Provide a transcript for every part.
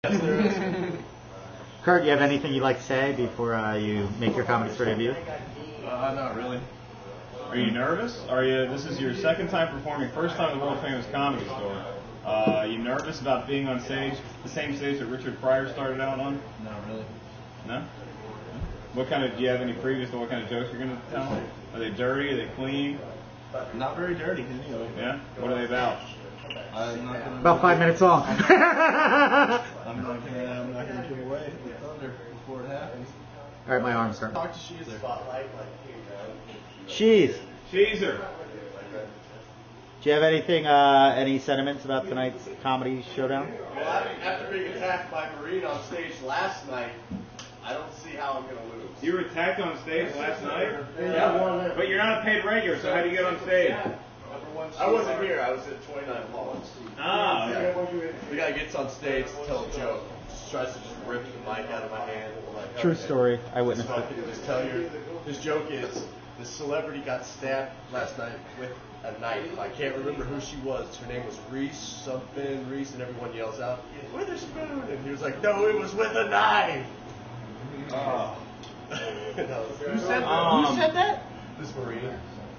Kurt, you have anything you'd like to say before you make your comedy store debut? Not really. Are you nervous? This is your second time performing, first time at the world famous Comedy Store. Are you nervous about being on stage, the same stage that Richard Pryor started out on? Not really. No? Do you have any previous, what kind of jokes you're going to tell? Are they dirty? Are they clean? Not very dirty, anyway. Yeah? What are they about? I'm not gonna About 5 minutes long. I'm not gonna give away the thunder before it happens. All right, my arm's hurt. Talk to Sheez. Sheez, Cheezer. do you have anything, any sentiments about tonight's comedy showdown? Well, after being attacked by Marine on stage last night, I don't see how I'm going to lose. You were attacked on stage last night? Yeah. But you're not a paid regular, so how do you get on stage? I wasn't here. I was at 29 Palms. Ah, okay. The guy gets on stage to tell a joke. Just tries to just rip the mic out of my hand. Like, True okay. story. I witnessed So it. I can just tell you, his joke is, this celebrity got stabbed last night with a knife. I can't remember who she was. Her name was Reese, and everyone yells out, with a spoon. And he was like, no, it was with a knife. Who said that? This Marine.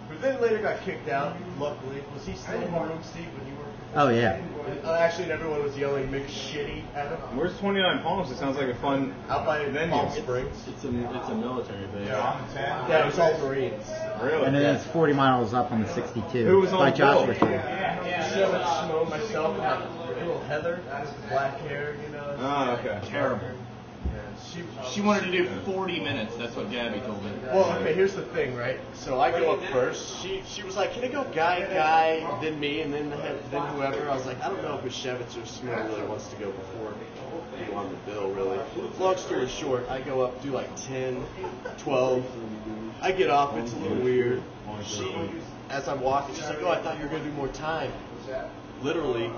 Who then later got kicked out, luckily. Was he still in the room, Steve, when you were? Oh, yeah. Actually, everyone was yelling McShitty at him. Where's 29 Palms? It sounds like a fun Out by venue. Palm Springs. It's a military base. Yeah, it was all Marines. Really? And then it's 40 miles up on the 62. Who was on by the Joshua bill? Tree. Simone, myself, and like little Heather, black hair, you know. Oh, okay. Terrible. She wanted to do 40 minutes. That's what Gabby told me. Well, okay, here's the thing, right? So I go up first. She was like, can it go guy, then me, and then whoever? I was like, I don't know if Mishevitz or Simone really wants to go before you on the bill, really. Long story short, I go up, do like 10, 12. I get off, it's a little weird. As I'm walking, she's like, oh, I thought you were going to do more time. Literally.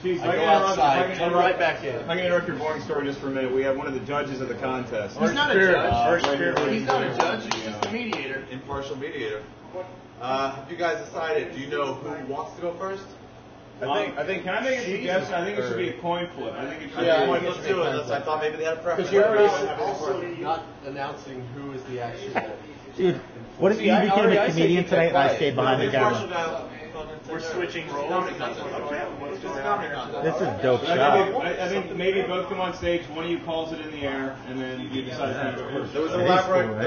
Jeez, I go outside, come right back in. I'm going to interrupt your boring story just for a minute. We have one of the judges of the contest. He's not a judge. He's not a judge. He's just a mediator. Impartial mediator. Have you guys decided? Do you know who wants to go first? I think. Can I make a suggestion? I think it should be a coin flip. I think it should be a Yeah, coin flip. let's do it. I thought maybe they had a preference. Because you're also not announcing who is the actual. Dude, what if you became a comedian tonight and I stayed behind the camera? We're switching roles. This is a dope show. I think maybe both come on stage. One of you calls it in the air, and then you decide who to go first. There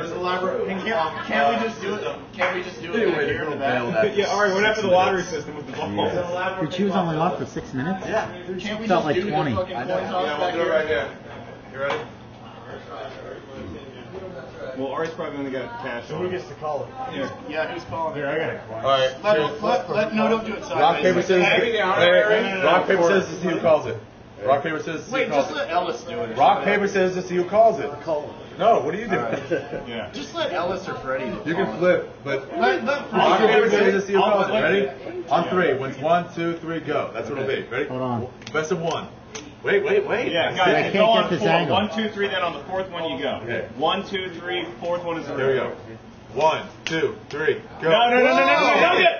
was elaborate. Can't we just do it? Can't we just do it right here in the back? Yeah, all right. What happened to the lottery system with the ball? Dude, she was only off for 6 minutes? Yeah. Can't we Felt just like do 20. the fucking coin toss Yeah, back we'll do it here? right here. You ready? Well, Ari's probably going to get cash on. Who gets to call it? Yeah, who's calling? Here, I got it. All right. No, don't do it sideways. Rock, paper, scissors. Rock, paper, scissors to see who calls it. Rock, paper, scissors to see who Wait, calls just it. let Ellis do it. Rock, paper, scissors to see who calls it. No, what are you doing? Yeah. Just let Ellis or Freddie do it. You can flip, but Let rock, paper, scissors to see who calls it. I'll- Ready? On 3. When it's 1, 2, 3, go. That's what it'll be. Ready? Hold on. Best of 1. Wait. Yeah, I guys, can't go on get this 4. angle. 1, 2, 3. Then on the 4th one you go. Okay. 1, 2, 3. 4th one is the Here we go. 1, 2, 3, go. No.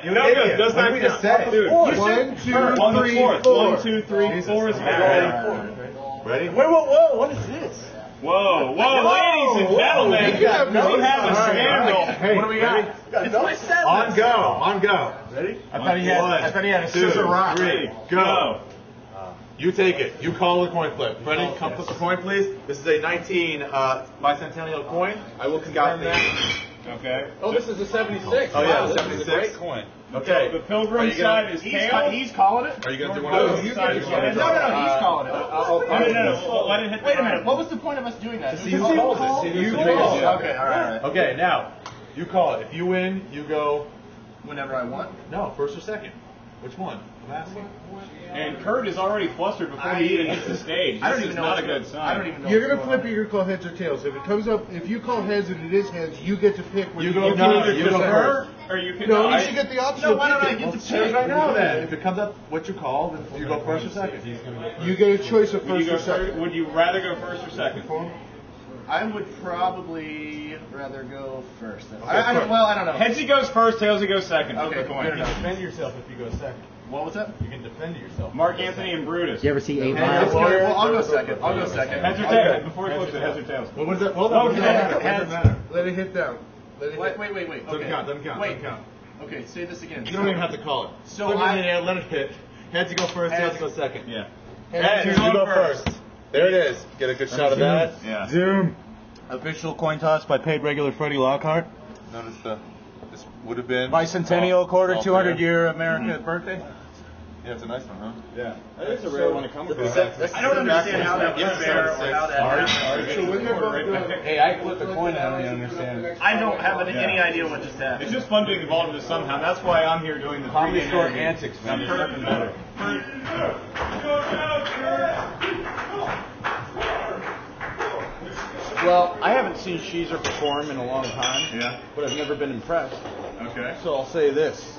You idiot. Does What not did we just count. say? Dude, One, on the 4th. 1, 2, 3, 4 is Ready? Whoa. What is this? Whoa, ladies and gentlemen, we have a scandal. Hey, what do we got? It's my set. On go. Ready? I thought he had a scissor rock. 3, go. You take it. You call the coin flip. Freddie, come flip the coin, please. This is a 19 bicentennial coin. I will confirm that. Okay. Oh, this is a 76. Oh, yeah, Wow, this is a 76. great coin. Okay. The pilgrim Are you side gonna- is tail. He's calling it. Are you going to do one of those? You get it. No, he's calling it. No. Let it hit the Wait a minute. What was the point of us doing that? See who calls it. See who calls it. Okay, all right. Okay, now, you call it. If you win, you go, Whenever I want. no, first or second. Which one? I'm asking. And Kurt is already flustered before he even hits the stage. I don't This even is know. not a good sign. I don't even know. You're gonna flip it. You're gonna call heads or tails. If it comes up, if you call heads and it is heads, you get to pick. When You you go get no, to you go Her, or you can. No, I- you should get the option. No, of why don't I picking. get to Choose pick? right now then. If it comes up what you call, then you go first or second. You get a choice of Would you first go or first? second. Would you rather go first or second? I would probably rather go first. Okay, I don't know. Headsy goes first, tailsy goes second. Okay, Flip the coin. fair enough. Defend yourself if you go second. What was that? You can defend yourself. Mark Anthony and Brutus. You ever see 8 Well, Mile? I'll go second. Heads or tails? Before he looks at heads or tails. What was that? Hold Oh, on. okay. Doesn't matter. Let it hit down. Let it hit. Wait. Doesn't Okay. count. Doesn't count. Wait. Doesn't count. Okay, say this again. You don't even have to call it. So Put it I- in the air, let it hit. Heads you go first, tails you go second. Yeah. Heads you go first. There it is. Get a good shot of that. Yeah. Zoom. Official coin toss by paid regular Freddie Lockhart. Notice this would have been Bicentennial quarter, all 200 fair. year America birthday. Yeah, it's a nice one, huh? Yeah. That is a rare one to come across. I don't understand how that was fair or how that happened. So when they're both done, Hey, I flipped a coin. I don't understand. I don't have any idea what just happened. It's just fun being involved in this somehow. That's why I'm here doing the Comedy pregame store interview. antics, man. There's nothing better. Well, I haven't seen Sheezer perform in a long time, Yeah. but I've never been impressed. Okay. So I'll say this.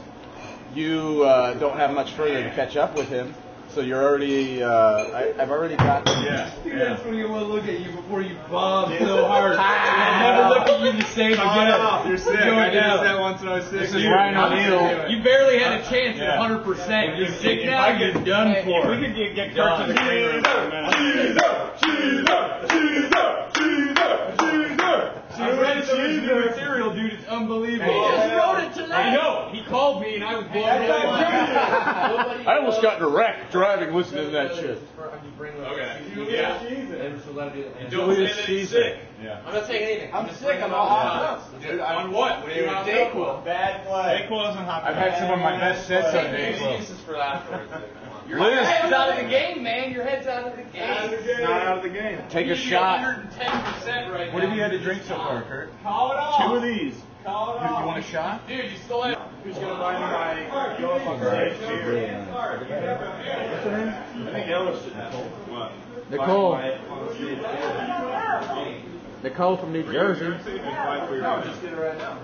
You don't have much further to catch up with him, so you're already, I've already got... Yeah. That's when you want to look at you before you bomb so hard. I'll never look at you the same again. You're sick. Go I did down. that once when I was sick. This is Ryan O'Neal. You barely had a chance Yeah. at 100%. You're sick If now, I you're get- done If for. we could get Kirk to the green room for a minute. I read some of his new material, dude. It's unbelievable. He just wrote it tonight. I know. He called me and I was blown away. I almost got in a wreck driving listening to that shit. Okay. Yeah. Julius Sheezer. Yeah. I'm not saying anything. I'm sick. I'm all hopped up. Dude, on what? When you hopped up? Bad play. Dayquil doesn't hop. I've had some of my best sets on Excuses for afterwards. Your Liz. head's out of the game, man. Your head's out of the game. Not out of the game. Take a shot. 110% right now. What have you had to drink so far, Kurt? Call it off. 2 of these. Call it off. You want a shot? Dude, you still have. Who's gonna buy me my go up on stage beer? I think Ellis should have. What? Nicole. Nicole from New Jersey. Just get it right now.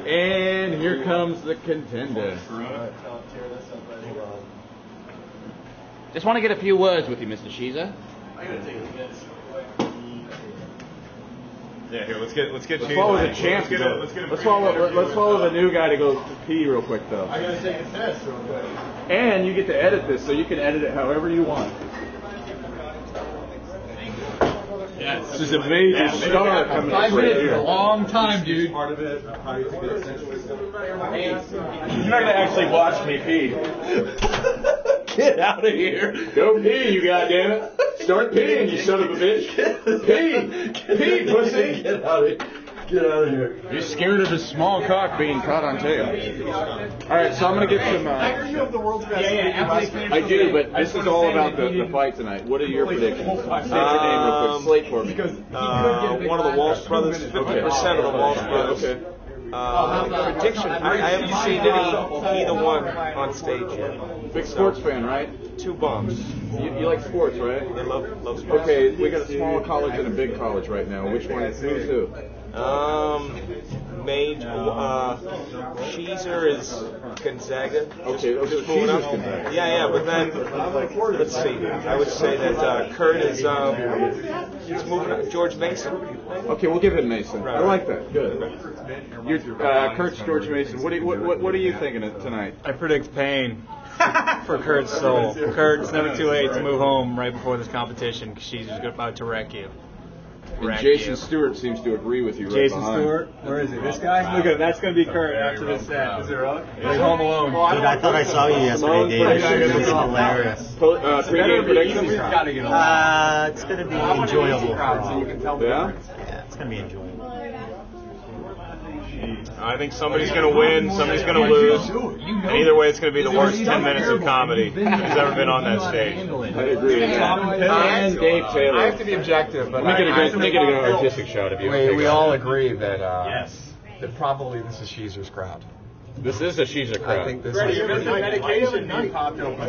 And here comes the contender. Just want to get a few words with you, Mr. Sheezer. I gotta take a piss. Yeah, here, let's get Let's Sheez follow back. the champ. Let's get a Let's pre-interview follow with, the new guy to go pee real quick, though. I gotta take a test real quick. And you get to edit this, so you can edit it however you want. Yes. This is a major star coming up 5 right minutes is a here. long time, dude. Part of it, how you take it essentially. You're not gonna actually watch me pee. Get out of here. Go pee, you goddammit. Start peeing, you son of a bitch. Pee. Pee, pussy. Get out of here. He's scared of his small cock being caught on tape. Alright, so I'm gonna get some... You have the world's best. I do, but this is all about the fight tonight. What are your predictions? State your name real quick. Slate for me. One of the Walsh brothers, 50% of the Walsh brothers. Okay. Prediction. I haven't seen either one on stage yet. Big sports fan, right? 2 bums. You like sports, right? They love sports. Okay, we got a small college and a big college right now. Which one? Who's who? Sheezer is Gonzaga. Okay, Moving up. Sheezer's Gonzaga. Yeah, but then let's see. I would say that Kurt is he's moving up. George Mason. Okay, we'll give him Mason. I like that. Good. You're, Kurt's George Mason. What are you thinking of tonight? I predict pain for Kurt's soul. Kurt, it's never too late to move home right before this competition because she's just about to wreck you. And Jason Stewart seems to agree with you right Jason behind. Stewart, where is he? This guy? Look at him. That's going to be Kurt after this set. Is it really? He's home alone. Dude, I thought I saw you yesterday, David. It was hilarious. Pre-game predictions? It's going to be enjoyable for all. Yeah? Yeah, it's going to be enjoyable. I think somebody's going to win, somebody's going to lose, and either way it's going to be the worst 10 minutes of comedy who's ever been on that stage. I agree with that. And Dave Taylor. I have to be objective, but Let me get an artistic shot of you. we all agree that that probably this is Sheezer's crowd. This is a Sheezer crowd. I think this is.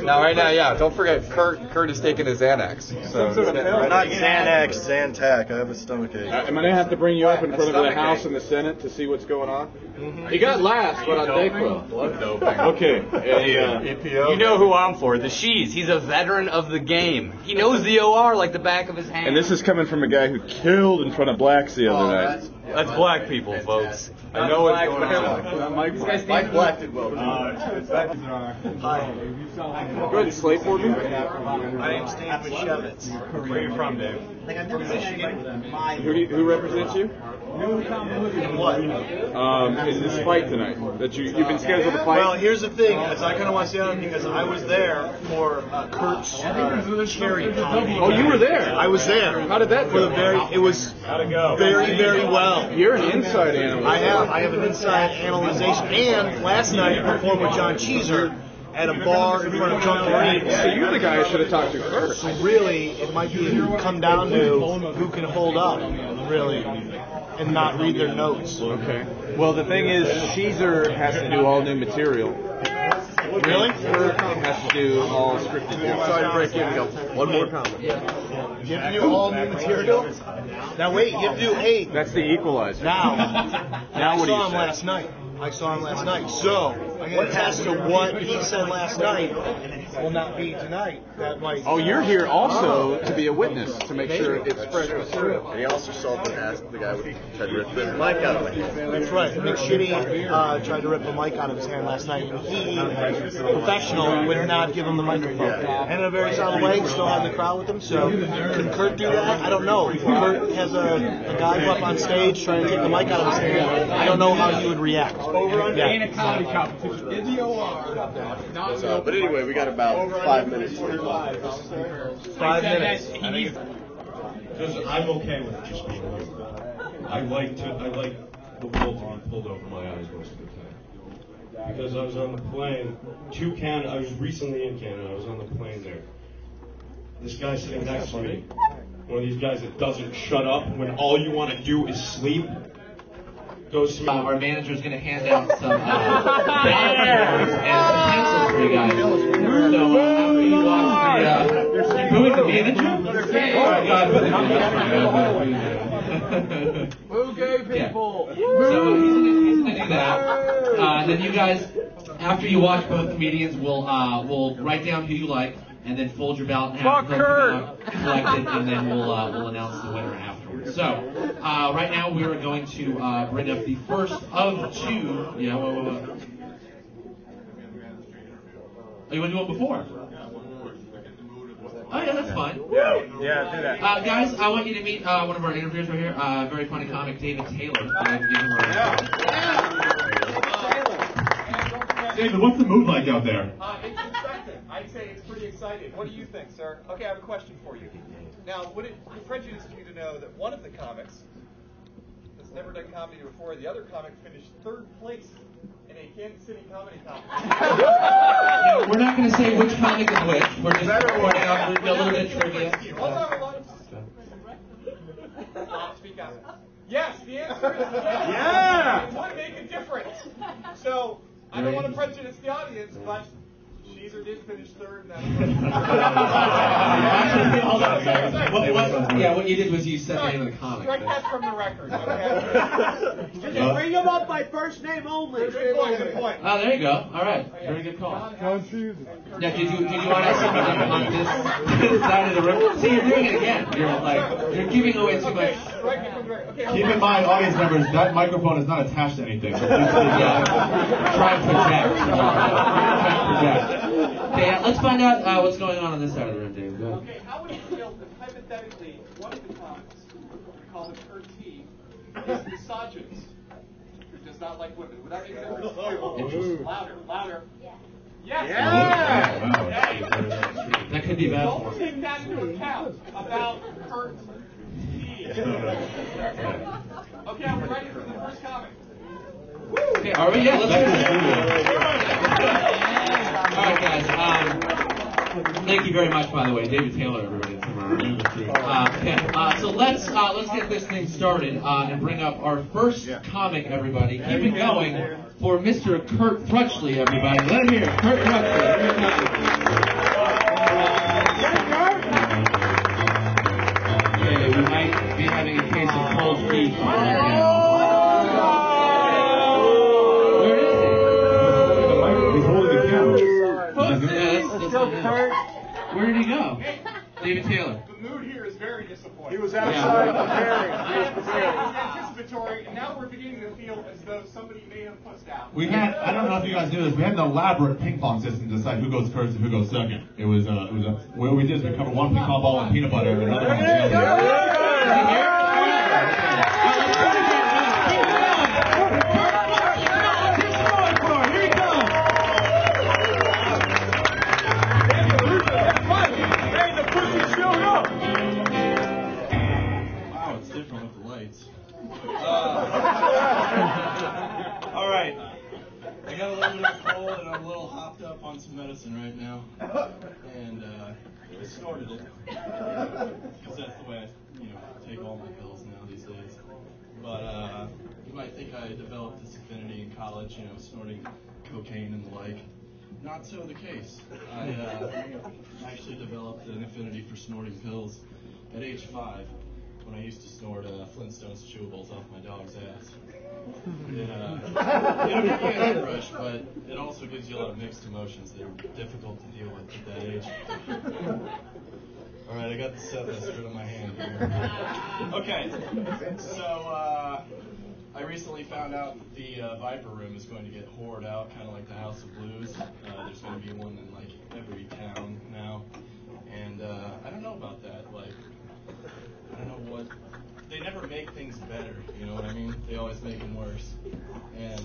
Now, right now, yeah. Don't forget, Kurt is taking his Xanax. So Not Xanax, Zantac. I have a stomachache. Am I going to have to bring you up in front of the House and the Senate to see what's going on? He got last, but on Dayquil. Blood doping. Okay. EPO. You know who I'm for. The Sheez. He's a veteran of the game. He knows the OR like the back of his hand. And this is coming from a guy who killed in front of blacks the other night. That's black people, folks. I know what's going on. Mike Black did well. Hi. Good, slate for me. My name's Dave Mashevitz. Where are you from, Dave? Like I've never seen anybody with a mind. Who represents you? What? In this fight tonight. That you've been scheduled to fight. Well, here's the thing, is I kind of want to say on because I was there for Kurt's charity comedy. Oh, you were there. I was there. How did that go? It was very, very well. You're an inside analyst. I have an inside analysis. And last night I performed with John Cheezer at a bar in front of Drunk Marines. So you're the guy I should have talked to first. Really, it might come down to who can hold up, really, and not read their notes. Okay. Well, the thing is, Sheezer has to do all new material. Really? Kurt has to do all scripted. Sorry to break in. We got one more comment. You have to do all new material? Now wait, you have to do 8. That's the equalizer. Now what do you I saw him say? last night. So, as to what he said last night will not be tonight. That might. Oh, you're here also to be a witness, to make sure it's fresh material. And he also saw the guy with tried to rip the mic out of his hand. That's right. McShitty tried to rip the mic out of his hand last night. And he, professional, would not give him the microphone. And in a very solid way, still had the crowd with him. So, can Kurt do that? I don't know. If Kurt has a guy go up on stage trying to take the mic out of his hand, I don't know how he would react. Over under in a comedy competition in the OR. But anyway, we got about 5 minutes. 5 minutes. Because I'm okay with just being here. I like the world to be pulled over my eyes most of the time. Because I was on the plane to Canada. I was recently in Canada. I was on the plane there. This guy sitting next to me, one of these guys that doesn't shut up when all you want to do is sleep. Goes to our manager's going to hand out some banners and pencils for you guys. So after you watch who is the manager? Oh my God! Okay, people. So he's going to do that. Then you guys, after you watch both comedians, we'll write down who you like, and then fold your ballot in half, collected, and then we'll announce the winner afterwards. So right now we are going to bring up the first of 2. Yeah, whoa. Oh, you want to do it before? Oh yeah, that's fine. Yeah, do that. Guys, I want you to meet one of our interviewers right here, very funny comic, David Taylor. David, what's the mood like out there? It's expectant. I'd say it's pretty exciting. What do you think, sir? Okay, I have a question for you. Now, would it prejudice you to know that one of the comics has never done comedy before, the other comic finished 3rd place in a Kansas City comedy competition? We're not going to say which comic is which. We're just pointing out a little bit of trivia. Speak up. Yes, the answer is yes. Yeah! It would make a difference. So, I don't want to prejudice the audience, but Sheezer did finish 3rd. What you did was you said the name of the comic. Strike that from the record. Just bring him up by first name only. Good point. Oh, there you go. All right, very good call. Now, did you want to have something on this side of the room? See, you're doing it again. You're giving away too much. Keep in mind, audience members, that microphone is not attached to anything. So please try and project. Okay, let's find out what's going on this side of the room, Dave. Go ahead. Okay, how would you feel if hypothetically one of the comics, we call him Kurt T, is misogynist, who does not like women? Would that make sense? Louder. Yes. That could be bad. Don't take that into account about Kurt T. Okay, I'm ready for the first comic. Okay, are we? Yeah, let's go. All right, guys. Thank you very much, by the way, David Taylor, everybody. So let's get this thing started and bring up our first comic, everybody. Keep it going for Mr. Kurt Thrutchley, everybody. Let him hear Kurt Thrutchley. Okay, we might be having a case of cold feet right now. Where did he go? David Taylor. mood here is very disappointing. He was outside preparing. He was preparing. It was anticipatory, and now we're beginning to feel as though somebody may have pussed out. We had, I don't know if you guys knew this, we had an elaborate ping pong system to decide who goes first and who goes second. What we did is we covered one ping pong ball in peanut butter and another one in jelly. All right. I got a little bit of cold and I'm a little hopped up on some medicine right now. And I snorted it. Because that's the way I take all my pills now these days. But you might think I developed this affinity in college, snorting cocaine and the like. Not so the case. I actually developed an affinity for snorting pills at age 5. When I used to snort Flintstones chewables off my dog's ass. It'll give you a head rush, but it also gives you a lot of mixed emotions that are difficult to deal with at that age. Alright, I got the set list right on my hand here. Okay, so I recently found out that the Viper Room is going to get hoard out, kind of like the House of Blues. There's going to be one in like every town now. And I don't know about that. I don't know what. They never make things better, you know what I mean? They always make them worse. And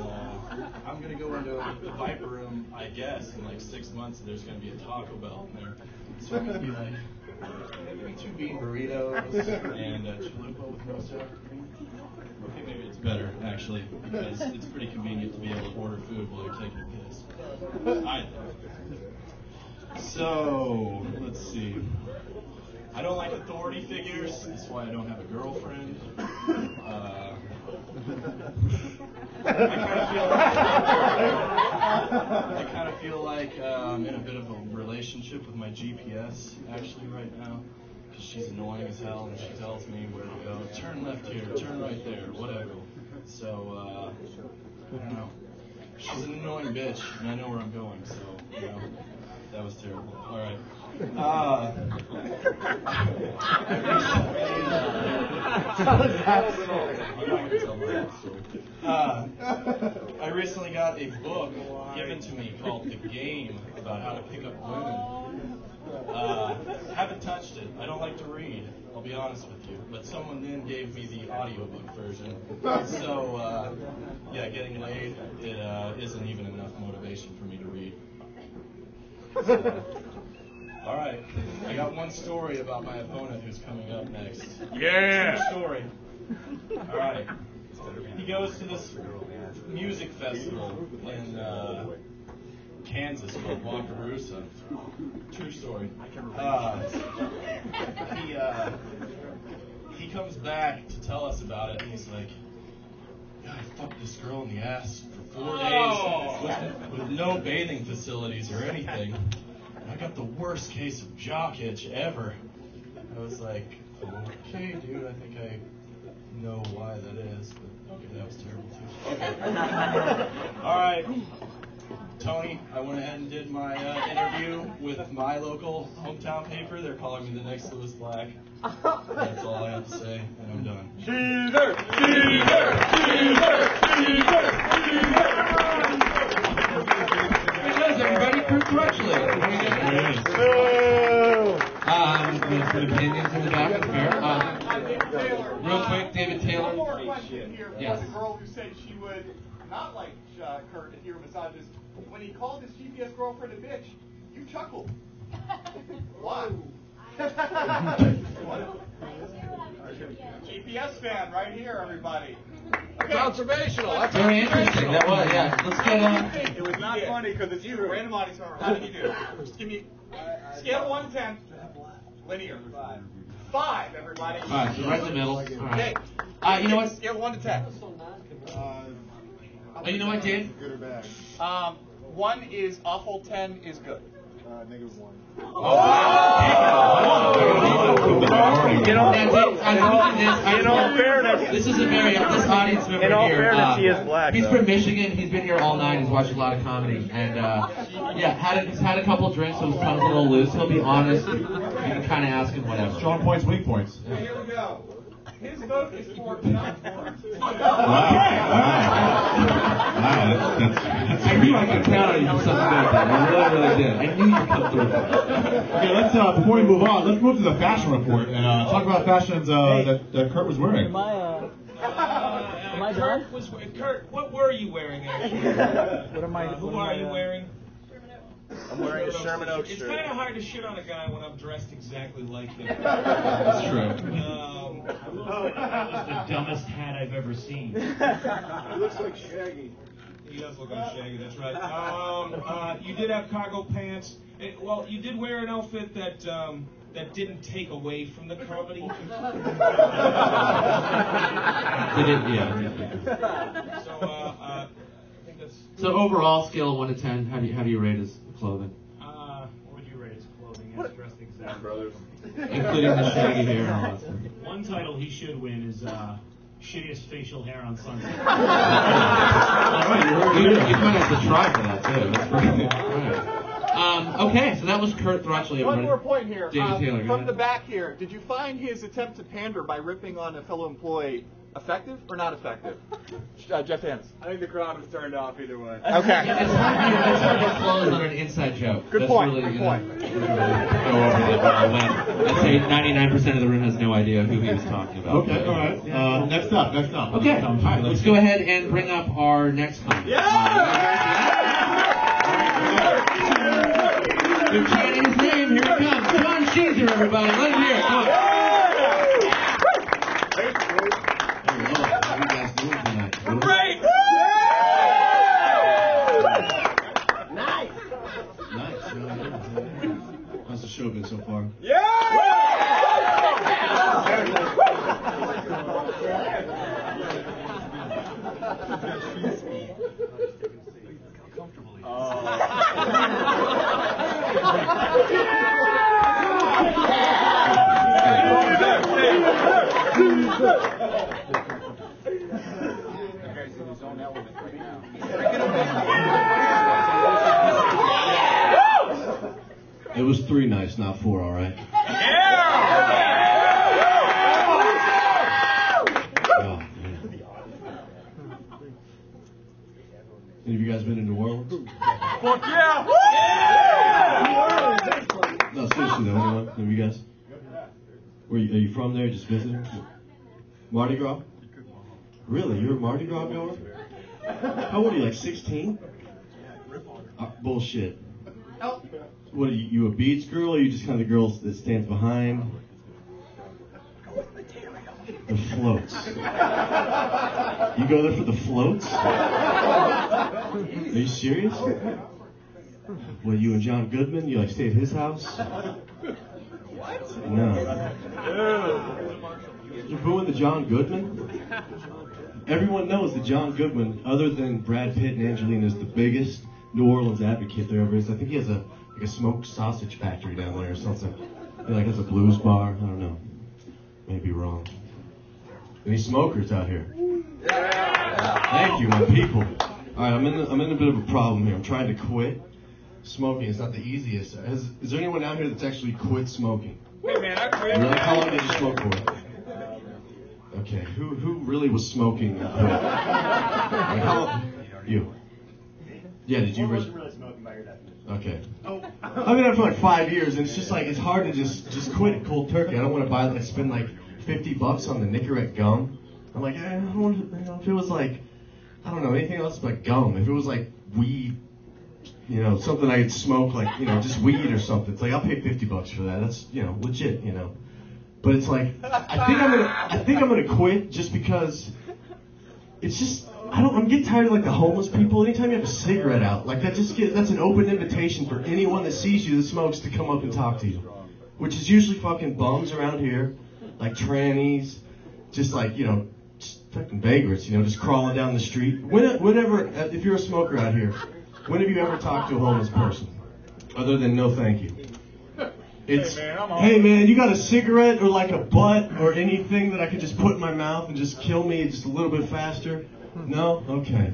I'm going to go into the Viper Room, I guess, in like 6 months, and there's going to be a Taco Bell in there. So I'm going to be like, maybe 2 bean burritos and chalupa with no sour cream. Okay, maybe it's better, actually, because it's pretty convenient to be able to order food while you're taking a piss. I think. So, let's see. I don't like authority figures. That's why I don't have a girlfriend. I kind of feel like I'm in a bit of a relationship with my GPS actually right now, because she's annoying as hell and she tells me where to go. Turn left here, turn right there, whatever. So I don't know. She's an annoying bitch, and I know where I'm going. So that was terrible. All right. I recently got a book given to me called The Game, about how to pick up women. Haven't touched it. I don't like to read, I'll be honest with you. But someone then gave me the audiobook version. So, getting laid, it isn't even enough motivation for me to read. All right, I got one story about my opponent who's coming up next. Yeah. True story. All right. He goes to this music festival in Kansas called Wakarusa. True story. He comes back to tell us about it, and he's like, "Yeah, I fucked this girl in the ass for 4 days with no bathing facilities or anything. I got the worst case of jock itch ever." I was like, "Okay, dude, I think I know why that is, but okay, that was terrible too." Okay. All right, Tony, I went ahead and did my interview with my local hometown paper. They're calling me the next Lewis Black. That's all I have to say, and I'm done. Caesar! Caesar! Caesar! Caesar! Everybody, congratulations. Good opinions in the back of here. Real quick, David Taylor. One more question here. Yes. There's a girl who said she would not like Kurt if you were a misogynist. When he called his GPS girlfriend a bitch, you chuckled. Why? GPS fan right here, everybody. Okay. Conservational. That's very interesting. That was, yeah. Let's get It was not funny because it's you. Random audience member. How did you do? Just give me scale of 1 to 10. Linear. 5, everybody. 5. So right in the middle. All right. Okay. You know what? Scale of 1 to 10. You know what, Dave? Good or bad? 1 is awful. 10 is good. -1. In all fairness, this is a very this audience member in all here. fairness, he is black. He's though. from Michigan. He's been here all night. He's watched a lot of comedy, and he's had a couple drinks, so his tongue's a little loose. He'll be honest. can kind of ask him whatever. Strong points, weak points. So here we go. His vote is for not for. Wow, that's I knew I could count on you for something like that. I really did. I knew you could come through. Okay, let's before we move on, let's move to the fashion report and talk about fashions that Kurt was wearing. Kurt, what were you wearing actually? Who are you wearing? I'm wearing a Sherman Oaks It's shirt. kind of hard to shit on a guy when I'm dressed exactly like him. That's true. That was the dumbest hat I've ever seen. He looks like Shaggy. He does look like Shaggy, that's right. You did have cargo pants. Well, you did wear an outfit that didn't take away from the comedy. Did it? Yeah. So, I think that's... So overall, scale of 1 to 10, how do you rate his clothing? What would you rate his clothing? As dressed exactly. Brothers. Including the shaggy hair and all that stuff. One title he should win is shittiest facial hair on Sunday. All right, you might have to try for that too. That's right. Okay, so that was Kurt Throtchley. One more point here. David Taylor, From the back here, did you find his attempt to pander by ripping on a fellow employee effective or not effective? Jeff Dennis. I think the crowd was turned off either way. Okay. It's hard to close on an inside joke. Good That's point. Really, Good point. Go over that when I'd say 99% of the room has no idea who he was talking about. Okay, all right. Next up. Okay, all right, let's go ahead and bring up our next comic. They're chanting his name. Here he comes. John Sheez, everybody. Let him hear it. Come on. How you guys doing tonight? Great! Nice. How's the show been so far? It was 3 nights, not 4, all right? Oh, man. Any of you guys been in New Orleans? Fuck yeah! No, seriously though, anyone? Any of you guys? Are you from there, just visiting? Mardi Gras? Really? You're a Mardi Gras goer? How old are you, like 16? Bullshit. What are you a beach girl, or are you just kind of the girl that stands behind? The floats. You go there for the floats? Are you serious? What, you and John Goodman? You like stay at his house? What? No. You're booing the John Goodman? Everyone knows that John Goodman, other than Brad Pitt and Angelina, is the biggest New Orleans advocate there ever is. I think he has a smoked sausage factory down there or something. He like has a blues bar. I don't know. Maybe wrong. Any smokers out here? Thank you, my people. All right, I'm in a bit of a problem here. I'm trying to quit smoking. It's not the easiest. Is there anyone out here that's actually quit smoking? Hey man, I quit. Really? How long did you smoke for? Okay, who really was smoking and quit? Like, how long? You. Yeah, did you? Really smoking by your definition. Okay. I've been out for like 5 years, and it's just like it's hard to just quit cold turkey. I don't want to buy like spend like $50 on the Nicorette gum. I'm like, I want, if it was like, I don't know, anything else but gum. If it was like weed, something I could smoke, like just weed or something. It's like I'll pay $50 for that. That's legit, But it's like I think I'm gonna quit just because it's just. I'm getting tired of like the homeless people. Anytime you have a cigarette out, like that's an open invitation for anyone that sees you that smokes to come up and talk to you, which is usually fucking bums around here, like trannies, just like just fucking vagrants, just crawling down the street. Whenever, if you're a smoker out here, when have you ever talked to a homeless person, other than no thank you? It's hey man, you got a cigarette or like a butt or anything that I could just put in my mouth and just kill me just a little bit faster? No? Okay.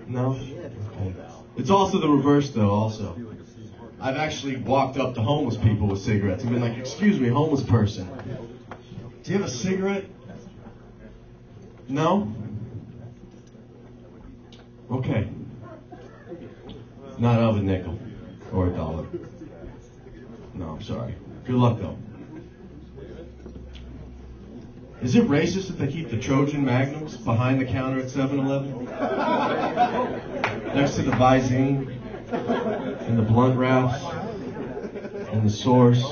No? Okay. It's also the reverse, though, also. I've actually walked up to homeless people with cigarettes and been like, "Excuse me, homeless person, do you have a cigarette?" No? Okay. Not of a nickel or a dollar. No, I'm sorry. Good luck, though. Is it racist that they keep the Trojan Magnums behind the counter at 7-Eleven? Next to the Visine, and the blunt wraps, and the Source,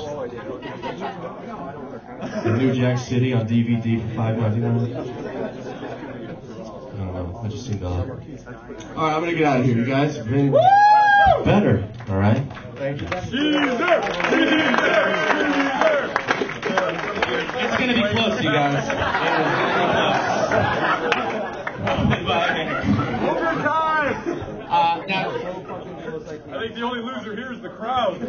and New Jack City on DVD for $5.99? I don't know. I just seemed odd. All right, I'm gonna get out of here. You guys have been better. All right. Thank you. It's going to be close, you guys. Overtime! Now, I think the only loser here is the crowd.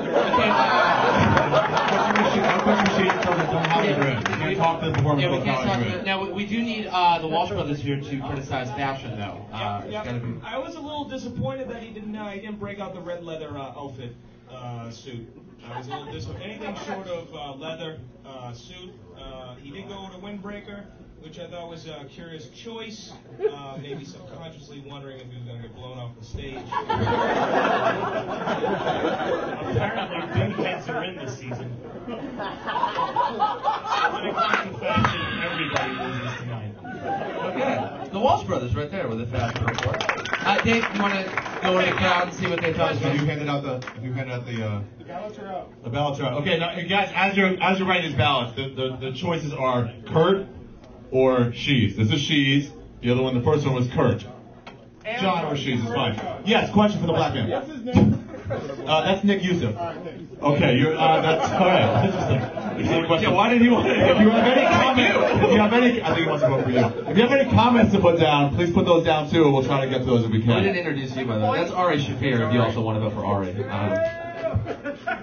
Now, we do need the Walsh brothers here to criticize fashion, though. I was a little disappointed that he didn't break out the red leather outfit suit. I was a little disappointed. Anything short of leather suit. He did go with a windbreaker, which I thought was a curious choice. Maybe subconsciously wondering if he was going to get blown off the stage. Apparently, big heads are in this season. When it comes to fashion, everybody loses tonight. Okay. The Walsh brothers right there with the fashion report. Dave, you want to go in the crowd and see what they thought? Have you handed out the ballots are out. The ballots are out. Okay, now guys, as you're writing these ballots, the choices are Kurt or Sheez. This is Sheez. The other one, the first one was Kurt. John or Sheez is fine. Yes, question for the black man. What's his name? That's Nick Youssef. Okay, you're that's all right. Interesting. Yeah, why did he want? If you have any comments, I think he wants to vote for you. If you have any comments to put down, please put those down too. We'll try to get to those if we can. We didn't introduce you, by the way. That's Ari Shafir. If you also want to vote for Ari.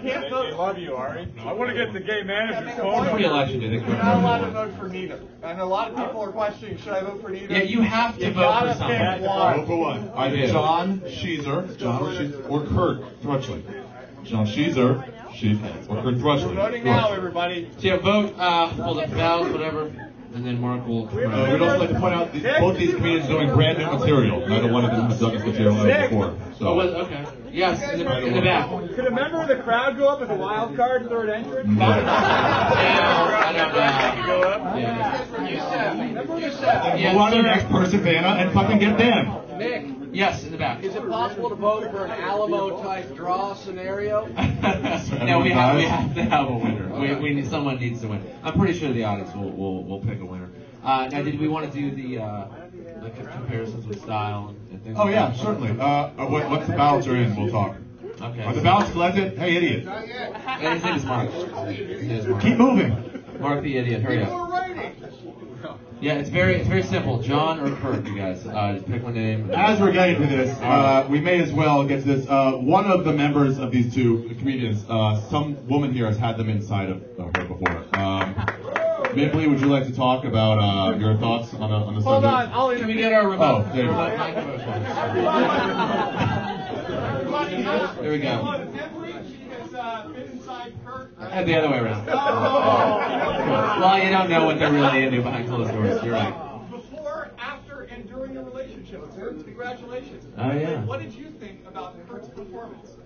Can't vote. They love you, Ari. I want to get the gay manager's phone. Pre-election, do you think? You're not allowed to vote for neither. And a lot of people are questioning, should I vote for neither? Yeah, you have to vote for someone. Vote for one. Either John Sheezer, or Kurt Thrutchley. John Sheezer, or Kurt Thrutchley. Voting now, everybody. So yeah, vote, hold up the ballots, whatever, and then Mark will. We'd also like to point out both these comedians doing brand new material. Neither one of them has done this material ever before. So. Okay. Yes, in the back. Could a member of the crowd go up as a wild card third entrant? I don't go up? We'll on to the next person, Vanna, and fucking get them. Nick. Yes, in the back. Is it possible to vote for an Alamo-type draw scenario? No, we have to have a winner. We need, someone needs to win. I'm pretty sure the audience will pick a winner. Now, did we want to do the comparisons with style and things? Oh like yeah, that? certainly. Once the ballots are in, we'll talk. Okay. Are the ballots collected? Hey, idiot. And his name is Mark. Keep moving. Mark the idiot. Hurry up. Yeah, it's very simple. John or Kurt, you guys. Just pick one name. As we're getting to this, we may as well get to this. One of the members of these two comedians, some woman here has had them inside of her before. Mapley, would you like to talk about your thoughts on the subject? Hold on, I'll Can we get our remote? Oh, there you go. There we go. And the other way around. Well, you don't know what they're really into behind closed doors. You're right. Before, after, and during your relationship. Congratulations. Oh, yeah. What did you think about Kurt's performance?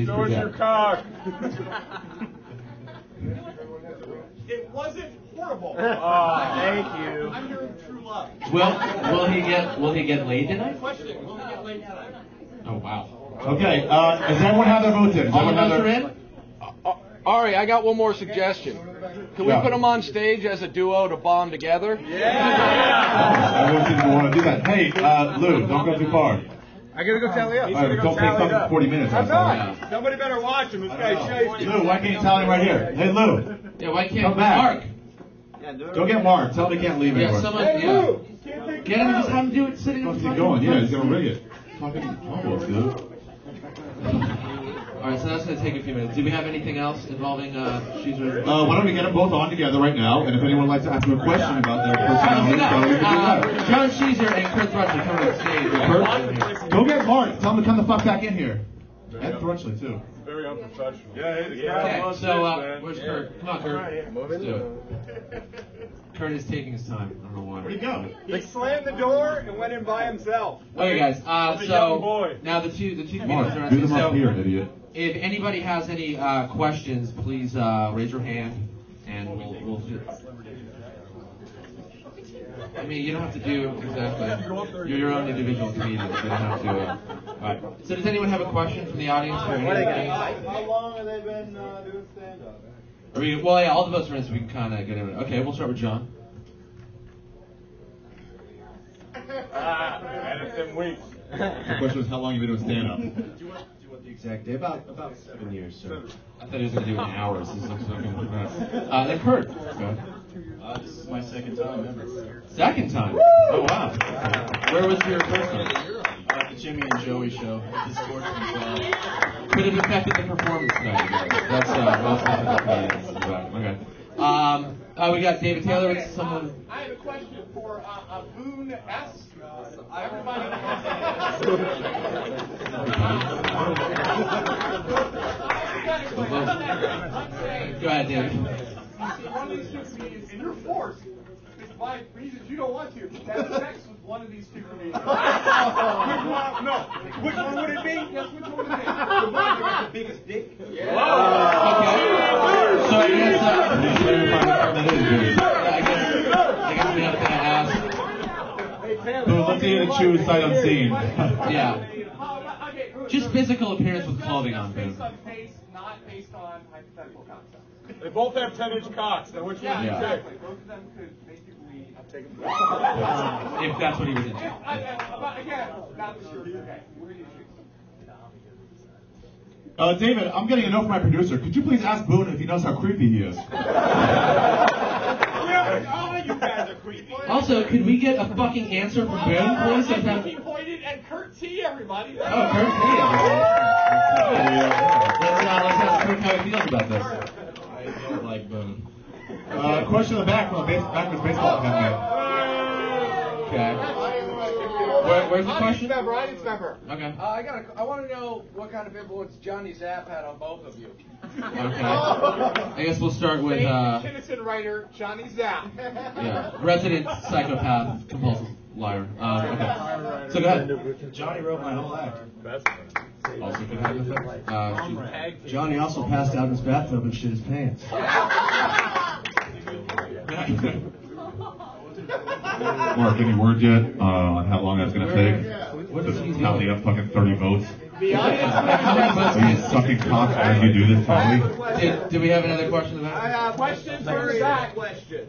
Show us your cock. It wasn't horrible. Oh, thank you. I'm hearing true love. Will he get laid tonight? Question: will he get laid tonight? Oh wow. Okay, does everyone have their votes in? Does All the everyone have votes are their... in? Ari, I got one more suggestion. Can we put them on stage as a duo to bond together? Yeah! Everyone seems to want to do that. Hey, Lou, don't go too far. I gotta go tally up. All right, don't take something 40 minutes. I'm not. Somebody better watch him. This guy's chasing. Lou, why can't you tally right here? Hey, Lou. Yeah, why can't Come back. Mark? Go get Mark. Tell him he can't leave Yeah, anymore. someone. Hey, Yeah. Lou. Get him. Just have him do it sitting in Let's front keep of going. him. Yeah, he's gonna rig it. Fucking almost, dude. All right, so that's going to take a few minutes. Do we have anything else involving Sheez? Why don't we get them both on together right now? And if anyone would like to ask them a question about their personality, we can do that. John Sheezer and Kurt Thrutchley coming on stage. Kurt, go get Mark. Tell him to come the fuck back in here. And Thrutchley, too. Very unprofessional. Yeah, hey, Okay, so where's Kurt? Come on, Kurt. Let's do it. Kurt is taking his time. I don't know why. Where'd he go? He slammed the door and went in by himself. Okay, guys. So now the two comedians are asking. So here, idiot. if anybody has any questions, please raise your hand, and we'll. I mean, you don't have to do exactly. You're your own individual comedian. So you don't have to. All right. So does anyone have a question from the audience? Or anything? How long have they been doing stand-up? Well, yeah, all of us are in, so we can kind of get into it. Okay, we'll start with John. And it's been weeks. The question was how long you been doing stand-up? Do you want the exact day? About 7 years, sir. I thought he was going to do it in hours. This looks like then Kurt. This is my second time ever. Second time? Oh, wow. Where was your first time? The Jimmy and Joey show. The sportsman's Could have affected the performance tonight, guys. That's okay. We got David Taylor with someone. I have a question for Boone S. Everybody. Go ahead, David. One of these two comedians, and you're forced, by reasons you don't want to, to have sex with one of these two comedians. No. Which one would it be? Yes, which one would it be? The one that got the biggest dick. Okay. So I guess we have to ask. So let's see you choose sight unseen. Yeah. Just physical appearance with clothing on. Based on face, not based on hypothetical concepts. They both have 10-inch cocks. Now which one do you pick? Exactly. Both of them could make you bleed. If that's what he was into. Again, not the truth. Okay. Where do you choose? David, I'm getting a note from my producer. Could you please ask Boone if he knows how creepy he is? All of you guys are creepy. Also, could we get a fucking answer from Boone, please? He pointed at Kurt T, everybody. Oh, Kurt T, everybody. Let's ask Kurt how he feels about this. I don't like Boone. Question in the back from the backwards baseball campaign. Okay. Where's the question? Audience member. Okay. I want to know what kind of influence Johnny Zapp had on both of you. Okay. I guess we'll start with Kinnison writer Johnny Zapp. yeah, resident psychopath, compulsive liar. Okay. So go ahead. Johnny wrote my whole act. Also could have Johnny also passed out in his bathtub and shit his pants. Mark, any word yet on how long that's going to take? Just tally up fucking 30 votes. Are you sucking cock as you do this, Tommy? Do we have another question about it? I have a question for Zach.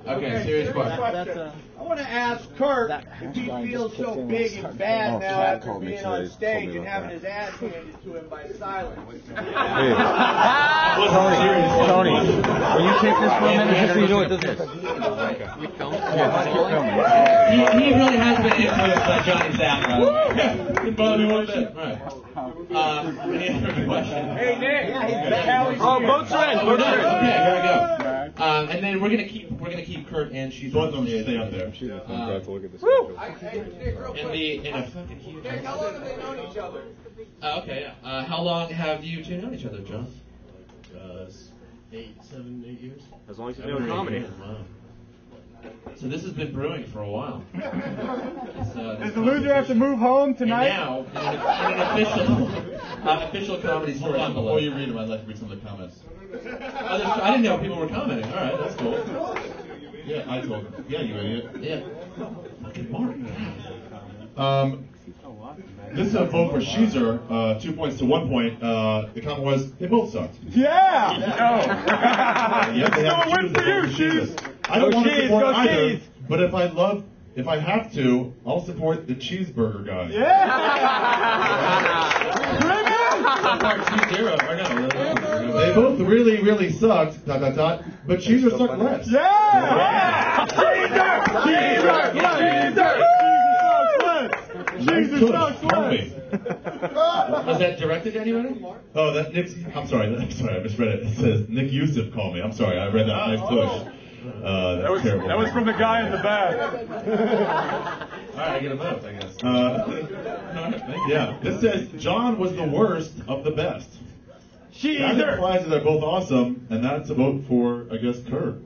Okay, serious question. I want to ask Kurt if he feels so big and bad now after being on stage and having his ass handed to him by silence. Tony, will you take this for a minute just so you know what this is? He really has been influenced by Johnny Zapp. Didn't bother me one bit. Any other question? Hey Nick. Votes are in. Votes are in. Okay, here we go. And then we're gonna keep Kurt and Sheez. Both of them should stay up there. In a fucking huge. Nick, how long have they known each other? Okay. How long have you two known each other, John? 7, 8 years. As long as you're doing comedy. Wow. So this has been brewing for a while. Does the loser have to move home tonight? And now, in an official comedy Hold on, story. before you read them, I'd like to read some of the comments. I didn't know people were commenting. All right, that's cool. Yeah, I told them. Yeah, you idiot. Yeah. Fucking Mark. This is a vote for Sheezer, 2 points to 1 point. The comment was, they both sucked. Yeah! Yes, they have Still a win for you, Sheez. I don't want to Sheez, support go either, Sheez. but if I have to, I'll support the cheeseburger guy. They both really, really sucked, ... but Sheezer sucked less. Jesus sucks less. Was that directed to anybody? Oh, I'm sorry, I misread it. It says Nick Youssef called me. I'm sorry, I read that nice push. That's terrible. That was from the guy in the back. All right, I get a vote, I guess. Yeah, this says John was the worst of the best. Sheez. That implies that they're both awesome, and that's a vote for, I guess, Kurt.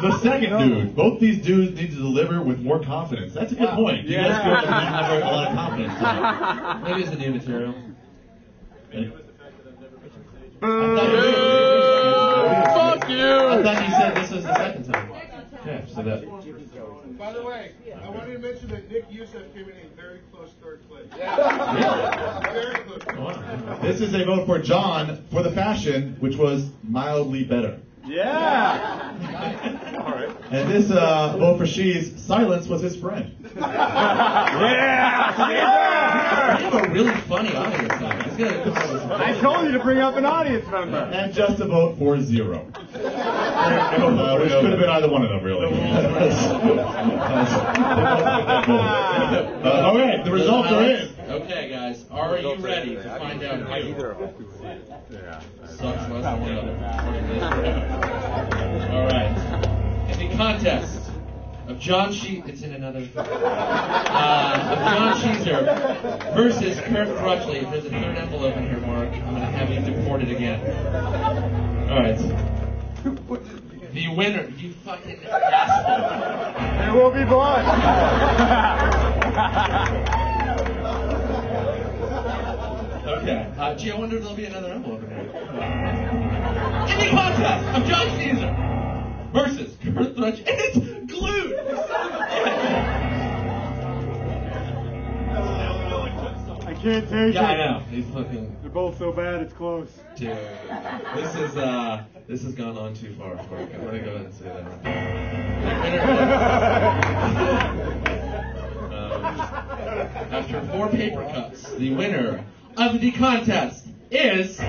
The second dude. Both these dudes need to deliver with more confidence. That's a good point. You guys feel like you have a lot of confidence tonight. Maybe it's the new material. Fuck you! I thought you said this was the second time. Okay, so that. By the way, I wanted to mention that Nick Youssef came in a very close third place. Very close. This is a vote for John for the fashion, which was mildly better. Yeah. All right. And this vote for Sheez, silence was his friend. Yeah. You have a really funny audience now. I told you to bring up an audience member. And just a vote for 0. Which could have been either one of them, really. Okay, the results are in. Okay, guys, are you ready to find out who sucks less than the other? All right. In the contest of John Sheez, it's in another. Of John Sheezer versus Kurt Crutchley. If there's a third envelope in here, Mark, I'm going to have you deported again. All right. The winner, you fucking asshole. There will be blood. Okay. Gee, I wonder if there'll be another envelope in here. In the contest of John Sheezer versus Kurt Thrush, and it's glued. I can't take Yeah, I it. know. He's fucking. They're both so bad, it's close. Dude, this has gone on too far. I'm gonna go ahead and say that. After 4 paper cuts, the winner of the contest is John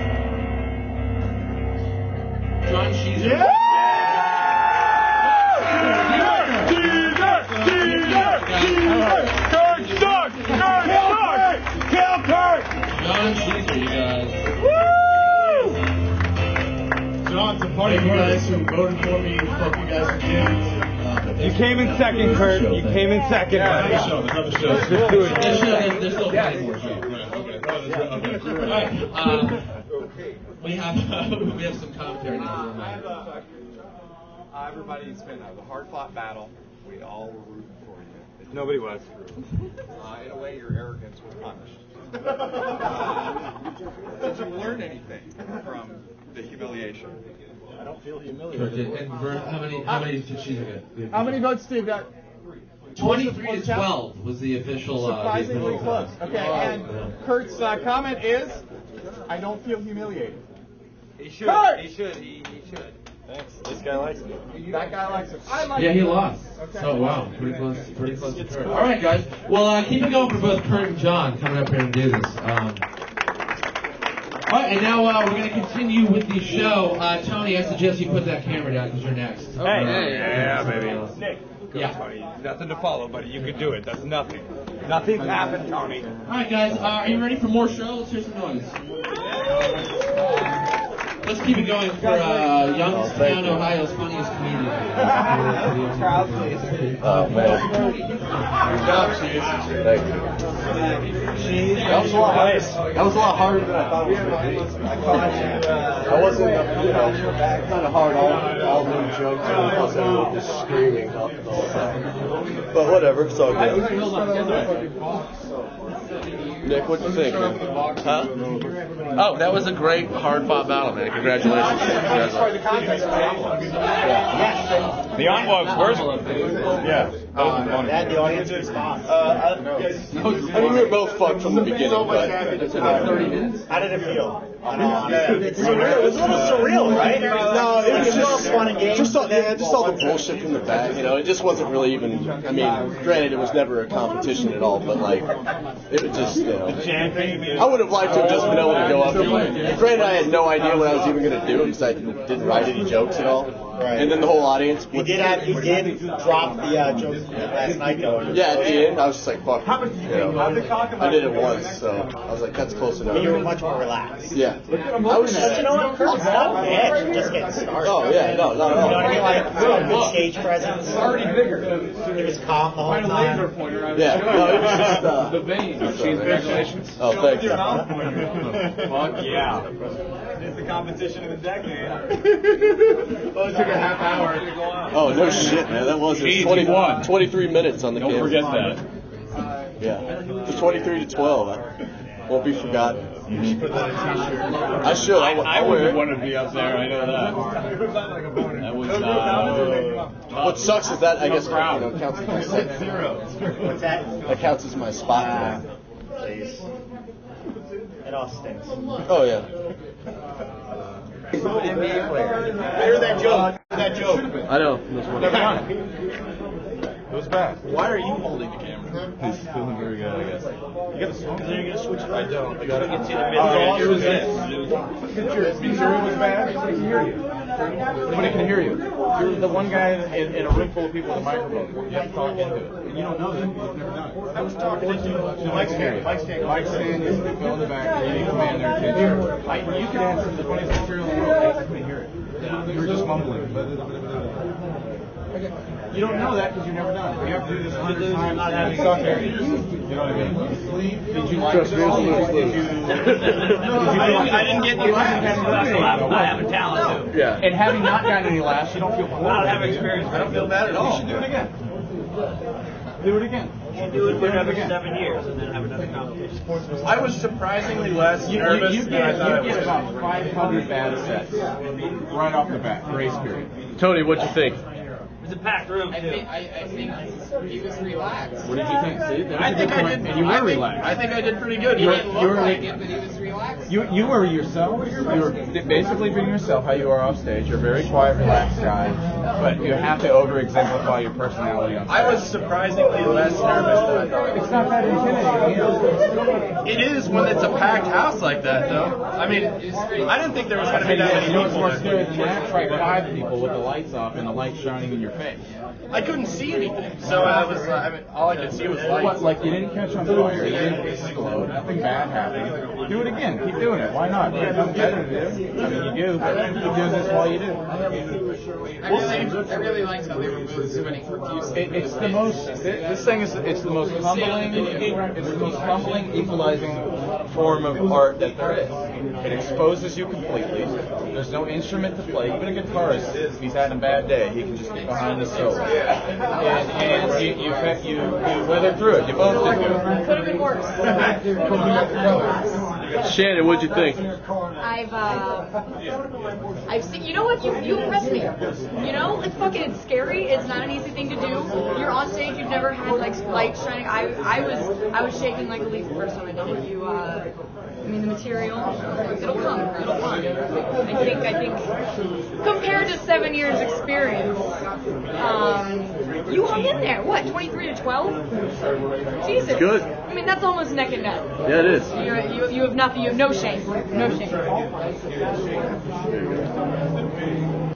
Sheezer. Yeah! Kill Kurt! John Sheezer, you guys. John's a party Thank you guys who voted for me. Fuck you guys for kids. You came in second, Kurt. You came in second. Another show. There's still plenty more. Alright, we have some commentary now. Everybody's been a hard-fought battle. We all were rooting for you. Nobody was. In a way, your arrogance was punished. Did you learn anything from the humiliation? I don't feel humiliated. And how many did Sheezer get? How many votes did you got? 23 to 12 was the official. Surprisingly close. Okay, and Kurt's comment is, I don't feel humiliated. He should. Kurt! He should. He should. Thanks. This guy likes it. That guy likes it. I like Yeah, it. he lost. Okay. So wow, pretty close to Kurt. All right, guys. Well, keep it going for both Kurt and John coming up here and do this. All right, and now we're going to continue with the show. Tony, I suggest you put that camera down because you're next. Yeah, baby. Nick. Yeah. Tony, nothing to follow, buddy. You can do it. That's nothing. Nothing's happened, Tony. All right, guys. Are you ready for more show? Let's hear some noise. Let's keep it going for Youngstown, Ohio's funniest comedian. Oh, man. Good job, Sheez. Thank you. That was a lot. Nice. That was a lot harder than I thought it was going to be. I wasn't, kind of hard all new jokes, plus everyone just screaming the whole time. But whatever, it's all good. Nick, what'd you think? Huh? Oh, that was a great hard-fought battle, man. Congratulations. The envelope's worse. Yeah. Had the audience response. I mean, we were both fucked from the beginning, but... How did it feel? It was a little surreal, right? No, it was just fun and games. just all the bullshit from the back, you know. It just wasn't really even. I mean, granted, it was never a competition at all, but like, it was just, you know. I would have liked to have just been able to go up. Granted, I had no idea what I was even going to do because I didn't write any jokes at all. Right. And then the whole audience. He did drop the joke last night though. Yeah, at the end, I was just like, fuck. I did it once, so I was like, that's close enough. You were much more relaxed. Yeah. But you know what? Kurt's not bad. You're just getting started. Oh, yeah, no. You know what I mean? Like, he's got a good stage presence. Already bigger. He was calm the whole time. Yeah. No, it was just, the vein. Congratulations. Oh, thank you. Fuck yeah. It's the competition of the decade. Well, it took a half hour. Oh, no shit, man. That was 23 minutes on the camera. Don't forget that. Yeah. It was 23 to 12. I won't be forgotten. I should. I wouldn't want to be up there. I know that. That was. What sucks is that I guess counts as my set. What's that? That counts as my spot. Please. It all stinks. Oh yeah. NBA player. I heard that joke. I know. Never done it. It was bad. Why are you holding the camera? He's feeling very good, I guess. You got the song? Because then you're going to switch it. I don't. I got it. You can see the mid-range. It was this. Material was bad. Nobody can hear you. Nobody can hear you. You're the one guy in a room full of people with a microphone. You have to talk into it. And you don't know that. You've never done it. I was talking into it. Mike's stand. Mike's stand. You go in the back. You need to command their attention. You could have some of the funniest material in the world. I just couldn't hear it. You were just mumbling. You don't know that because you've never done it. You have to do this 100 times. Not having experience. You know what I mean? Did you like it? Did I didn't get any laughs. I have a talent too. Yeah. And having not gotten any laughs, you don't feel bad. Not having experience. I don't feel bad at all. You should do it again. Do it again. You should do it for another 7 years and then have another competition. I was surprisingly less nervous You than I thought I get was. about 500 bad sets right off the bat. Grace period. Tony, what'd you think? It's a packed room too. I think he was relaxed. What did you think? See, I think I did. And you were relaxed. I think I did pretty good. He didn't look like it, but he was relaxed. You were yourself. You were basically being yourself, how you are off stage. You're a very quiet, relaxed guy, but you have to over-exemplify your personality on stage. I was surprisingly less nervous than I thought. It's not that intimidating. It is when it's a packed house like that, though. I mean, I didn't think there was going to be that many You know what's people more there. scary than that? Try 5 people with the lights off and the light shining in your face. I couldn't see anything, so I was. I mean, all I could see was lights. What, like you didn't catch on fire, you didn't explode, nothing bad happened. Do it again. Keep doing it. Why not? You got nothing better to do. I mean, you do, but keep doing this while you do. I really liked how they were both spinning profusely. It's the most. This thing is. It's the most humbling. It's the most humbling, equalizing form of art that there is. It exposes you completely. There's no instrument to play. Even a guitarist, if he's having a bad day, he can just get behind the solo. And you weather through it. You both did good. Could have been worse. Shannon, what'd you think? I've seen. You know what? You impressed me. You know, it's scary. It's not an easy thing to do. You're on stage. You've never had like light shining. I was shaking like a leaf the first time I did it. I mean, the material, it'll come. I think compared to 7 years experience, you hung in there. What, 23 to 12? Jesus. It's good. I mean, that's almost neck and neck. Yeah, it is. You have nothing. You have no shame. No shame.